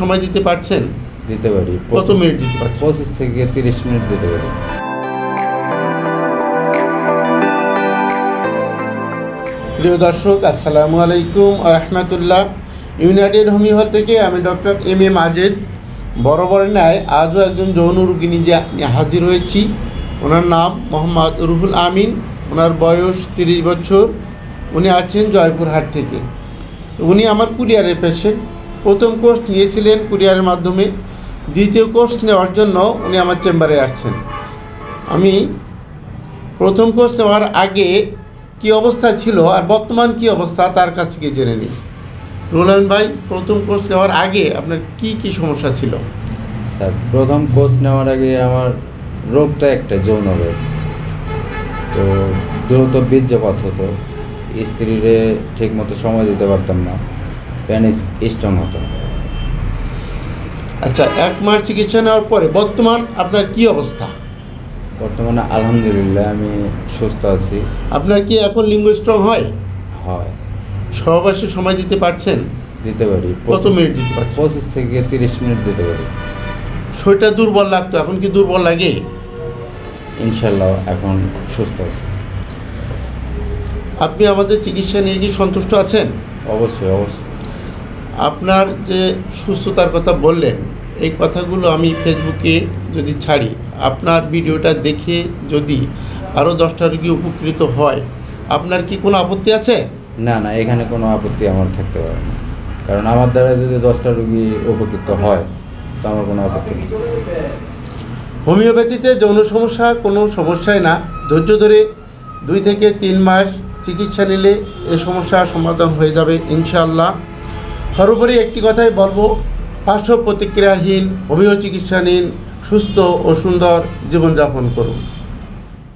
সময় দিতে পারছেন? দিতে পারি। কত মিনিট দিতে পারছেন? 25 থেকে 30 মিনিট দিতে পারি। প্রিয় দর্শক, আসসালামু আলাইকুম ওয়া রাহমাতুল্লাহ। ইউনাইটেড হোমিও হল থেকে আমি ডক্টর এম মাজেদ। বরাবরের ন্যায় আজও একজন যৌন রোগী নিজে হাজির হয়েছি। ওনার নাম মোহাম্মদ রুহুল আমিন। ওনার বয়স 30 বছর। উনি আছেন জয়পুরহাট থেকে। তো উনি আমার কুরিয়ারের পেশেন্ট। প্রথম কোর্স নিয়েছিলেন কুরিয়ারের মাধ্যমে। দ্বিতীয় কোর্স নেওয়ার জন্য উনি আমার চেম্বারে আসছেন। আমি প্রথম কোর্স নেওয়ার আগে কী অবস্থা ছিল আর বর্তমান কী অবস্থা তার কাছ থেকে জেনে নিই। রুহুল আমিন ভাই, প্রথম কোর্স নেওয়ার আগে আপনার কি সমস্যা ছিল? স্যার, প্রথম কোর্স নেওয়ার আগে আমার রোগটা একটা যৌন রোগ। তো দ্রুত বীর্যপাত হতো, স্ত্রীরে ঠিকমতো সময় দিতে পারতাম না, প্যানিস স্ট্রং হতো। আচ্ছা, 1 মাস চিকিৎসা নেওয়ার পরে বর্তমান আপনার কি অবস্থা? বর্তমানে আলহামদুলিল্লাহ আমি সুস্থ আছি। আপনার কি এখন লিঙ্গ স্ট্রং হয়? হয়, সহবাসে সময় দিতে পারছেন? দিতে পারি। কত মিনিট দিতে পারছেন? 25 থেকে 30 মিনিট দিতে পারি। শরীরটা দুর্বল লাগতো, এখন কি দুর্বল লাগে? ইনশাল্লাহ এখন সুস্থ আছি। আপনি আমাদের চিকিৎসা নিয়ে কি সন্তুষ্ট আছেন? অবশ্যই অবশ্যই। আপনার যে সুস্থতার কথা বললেন, এই কথাগুলো আমি ফেসবুকে যদি ছাড়ি, আপনার ভিডিওটা দেখে যদি আরও 10টা রোগী উপকৃত হয়, আপনার কি কোনো আপত্তি আছে? না না, এখানে কোনো আপত্তি আমার থাকতে পারে না, কারণ আমার দ্বারা যদি 10টা রোগী উপকৃত হয় তো আমার কোনো আপত্তি নেই। হোমিওপ্যাথিতে যৌন সমস্যা কোনো সমস্যাই না। ধৈর্য ধরে 2 থেকে 3 মাস চিকিৎসা নিলে এই সমস্যার সমাধান হয়ে যাবে ইনশাআল্লাহ। সর্বোপরি একটি কথাই বলবো, পার্শ্ব প্রতিক্রিয়াহীন হোমিও চিকিৎসা নিন, সুস্থ ও সুন্দর জীবনযাপন করুন।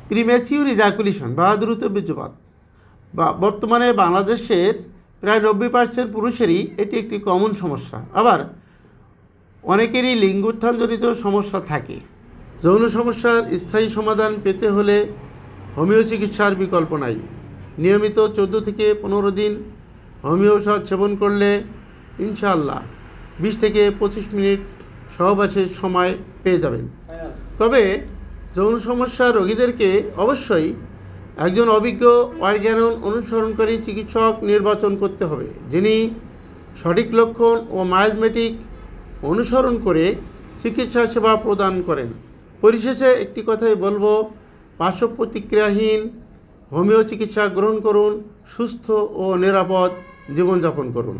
প্রিম্যাচিউর ইজাকুলেশন বা দ্রুত বীর্যপাত বর্তমানে বাংলাদেশের প্রায় 90% পুরুষেরই এটি একটি কমন সমস্যা। আবার অনেকেরই লিঙ্গোত্থানজনিত সমস্যা থাকে। যৌন সমস্যার স্থায়ী সমাধান পেতে হলে হোমিও চিকিৎসার বিকল্প নাই। নিয়মিত 14 থেকে 15 দিন হোমিও ঔষধ সেবন করলে ইনশাআল্লাহ 20 থেকে 25 মিনিট সহবাসের সময় পেয়ে যাবেন। তবে যৌন সমস্যার রোগীদেরকে অবশ্যই একজন অভিজ্ঞ অর্গ্যানন অনুসরণকারী চিকিৎসক নির্বাচন করতে হবে, যিনি সঠিক লক্ষণ ও মায়াজমেটিক অনুসরণ করে চিকিৎসা সেবা প্রদান করেন। পরিশেষে একটি কথাই বলবো, পার্শ্ব প্রতিক্রিয়াহীন হোমিও চিকিৎসা গ্রহণ করুন, সুস্থ ও নিরাপদ জীবনযাপন করুন।